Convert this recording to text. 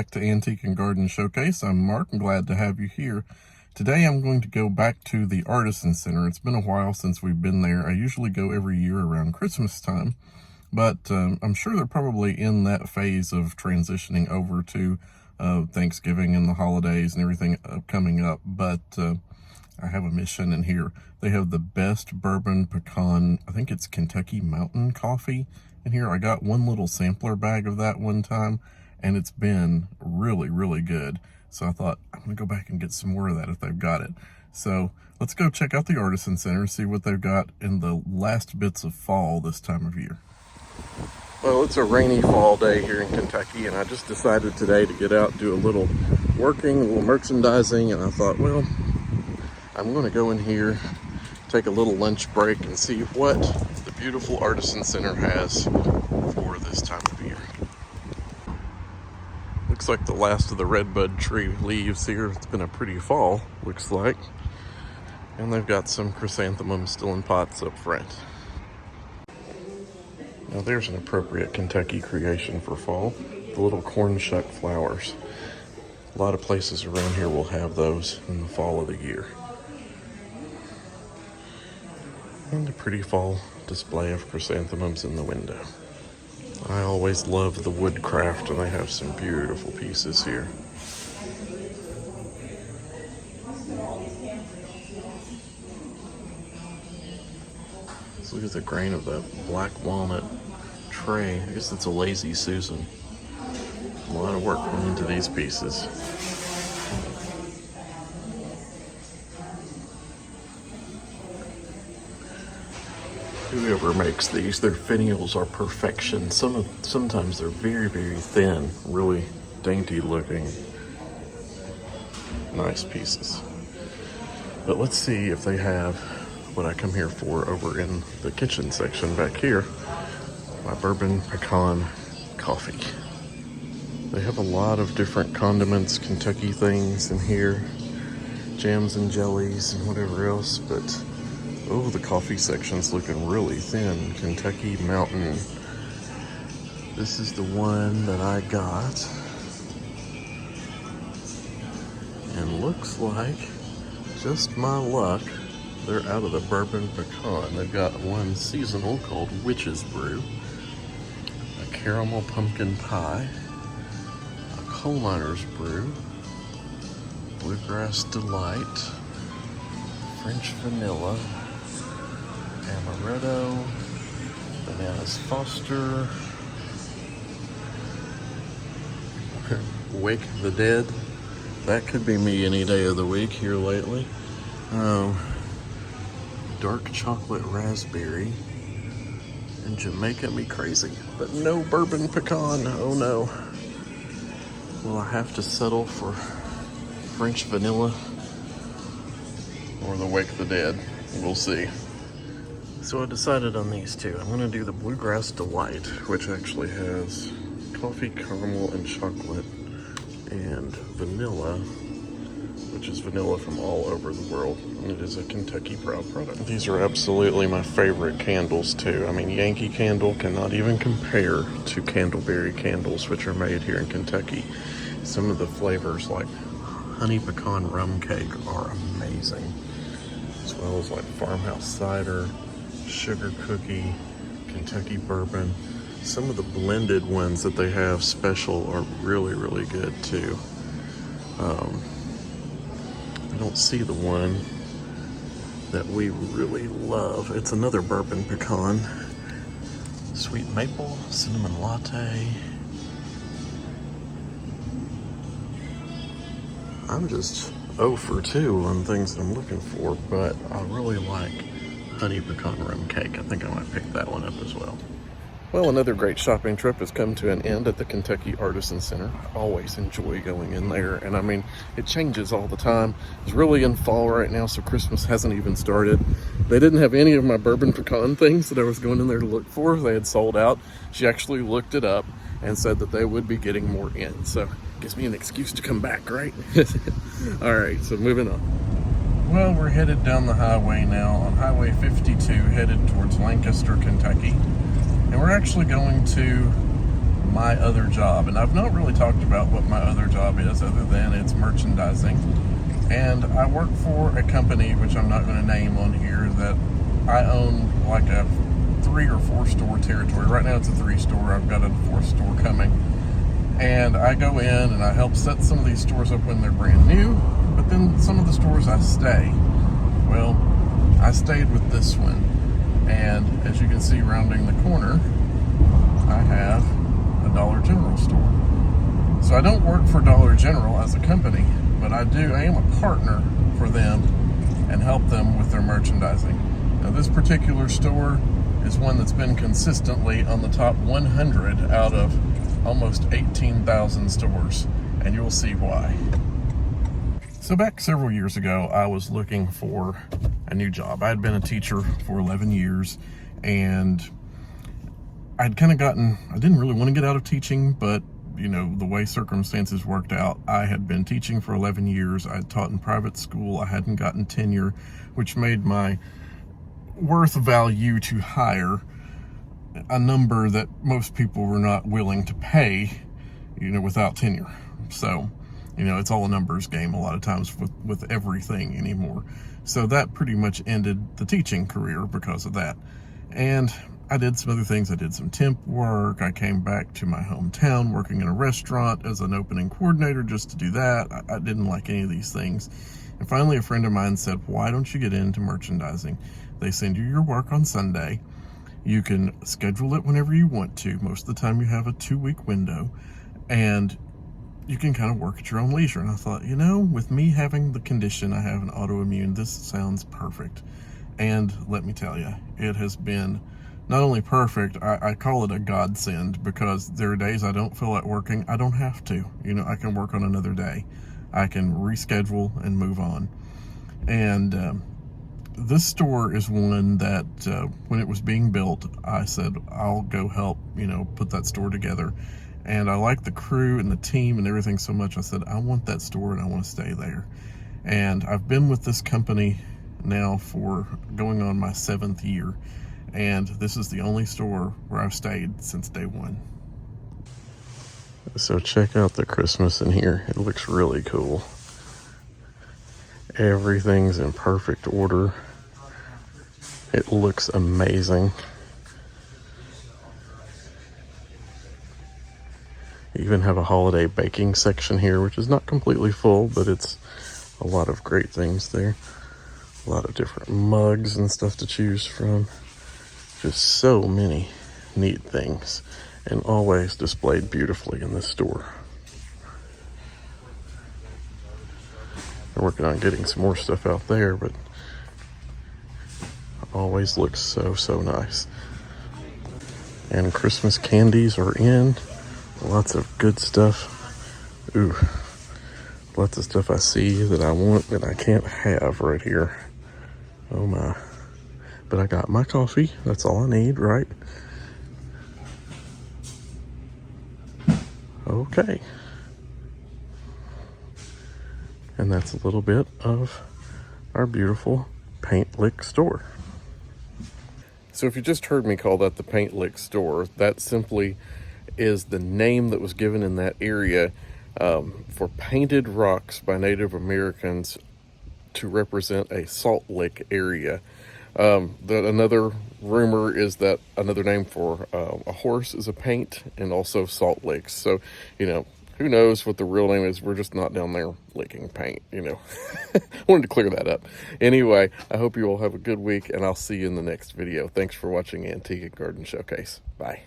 back to Antique and Garden Showcase. I'm Mark. I'm glad to have you here. Today I'm going to go back to the Artisan Center. It's been a while since we've been there. I usually go every year around Christmas time, but I'm sure they're probably in that phase of transitioning over to Thanksgiving and the holidays and everything coming up. But I have a mission in here. They have the best bourbon pecan, I think it's Kentucky Mountain coffee in here. I got one little sampler bag of that one time, and it's been really, really good. So I thought, I'm gonna go back and get some more of that if they've got it. So let's go check out the Artisan Center, see what they've got in the last bits of fall this time of year. Well, it's a rainy fall day here in Kentucky, and I just decided today to get out, do a little working, a little merchandising, and I thought, well, I'm gonna go in here, take a little lunch break, and see what the beautiful Artisan Center has for this time of year. Looks like the last of the redbud tree leaves here. It's been a pretty fall, looks like. And they've got some chrysanthemums still in pots up front. Now there's an appropriate Kentucky creation for fall. The little corn shuck flowers. A lot of places around here will have those in the fall of the year. And a pretty fall display of chrysanthemums in the window. I always love the woodcraft, and they have some beautiful pieces here. Let's look at the grain of that black walnut tray. I guess it's a Lazy Susan. A lot of work went into these pieces. Whoever makes these, their finials are perfection. Sometimes they're very, very thin, really dainty looking, nice pieces. But let's see if they have what I come here for over in the kitchen section back here, my Bourbon Pecan coffee. They have a lot of different condiments, Kentucky things in here, jams and jellies and whatever else, but oh, the coffee section's looking really thin. Kentucky Mountain. This is the one that I got. And looks like, just my luck, they're out of the Bourbon Pecan. They've got one seasonal called Witch's Brew, a caramel pumpkin pie, a coal miner's brew, bluegrass delight, French vanilla, amaretto, bananas Foster, Wake the Dead. That could be me any day of the week here lately. Dark chocolate raspberry, and Jamaica Me Crazy, but no bourbon pecan. Oh no. Will I have to settle for French vanilla or the Wake the Dead? We'll see. So I decided on these two. I'm gonna do the Bluegrass Delight, which actually has coffee, caramel, and chocolate, and vanilla, which is vanilla from all over the world. And it is a Kentucky proud product. These are absolutely my favorite candles too. I mean, Yankee Candle cannot even compare to Candleberry candles, which are made here in Kentucky. Some of the flavors like honey pecan rum cake are amazing, as well as like farmhouse cider, sugar cookie, Kentucky bourbon. Some of the blended ones that they have special are really, really good too. I don't see the one that we really love. It's another bourbon pecan. Sweet maple, cinnamon latte. I'm just 0 for 2 on things that I'm looking for, but I really like honey pecan rum cake. I think I might pick that one up as well. Well, another great shopping trip has come to an end at the Kentucky Artisan Center. I always enjoy going in there, and I mean, it changes all the time. It's really in fall right now, so Christmas hasn't even started. They didn't have any of my bourbon pecan things that I was going in there to look for. They had sold out. She actually looked it up and said that they would be getting more in, so gives me an excuse to come back, right? All right, so moving on. Well, we're headed down the highway now on Highway 52, headed towards Lancaster, Kentucky. And we're actually going to my other job. And I've not really talked about what my other job is other than it's merchandising. And I work for a company, which I'm not going to name on here, that I own like a 3 or 4 store territory. Right now it's a 3 store. I've got a 4th store coming. And I go in and I help set some of these stores up when they're brand new, but then some of the stores I stay. Well, I stayed with this one, and as you can see rounding the corner, I have a Dollar General store. So I don't work for Dollar General as a company, but I am a partner for them and help them with their merchandising. Now this particular store is one that's been consistently on the top 100 out of almost 18,000 stores, and you'll see why. So back several years ago, I was looking for a new job. I had been a teacher for 11 years, and I'd kind of I didn't really want to get out of teaching, but you know, the way circumstances worked out, I had been teaching for 11 years. I had taught in private school. I hadn't gotten tenure, which made my worth value to hire a number that most people were not willing to pay, you know, without tenure. So, you know, it's all a numbers game a lot of times with everything anymore. So that pretty much ended the teaching career because of that. And I did some other things. I did some temp work. I came back to my hometown working in a restaurant as an opening coordinator just to do that. I didn't like any of these things. And finally, a friend of mine said, why don't you get into merchandising? They send you your work on Sunday. You can schedule it whenever you want to. Most of the time you have a 2-week window, and you can kind of work at your own leisure. And I thought, you know, with me having the condition, I have an autoimmune, this sounds perfect. And let me tell you, it has been not only perfect, I call it a godsend, because there are days I don't feel like working. I don't have to. You know, I can work on another day. I can reschedule and move on. And this store is one that when it was being built, I said, I'll go help, you know, put that store together. And I like the crew and the team and everything so much, I said, I want that store and I want to stay there. And I've been with this company now for going on my 7th year. And this is the only store where I've stayed since day one. So check out the Christmas in here. It looks really cool. Everything's in perfect order. It looks amazing. You even have a holiday baking section here, which is not completely full, but it's a lot of great things there. A lot of different mugs and stuff to choose from. Just so many neat things, and always displayed beautifully in this store. They're working on getting some more stuff out there, but always looks so nice. And Christmas candies are in. Lots of good stuff. Ooh, lots of stuff I see that I want that I can't have right here. Oh my. But I got my coffee. That's all I need, right? Okay. And that's a little bit of our beautiful Paint Lick store. So if you just heard me call that the Paint Lick store, that simply is the name that was given in that area for painted rocks by Native Americans to represent a salt lick area. Another rumor is that another name for a horse is a paint, and also salt licks. So, you know, who knows what the real name is? We're just not down there licking paint, you know. Wanted to clear that up. Anyway, I hope you all have a good week, and I'll see you in the next video. Thanks for watching Antique and Garden Showcase. Bye.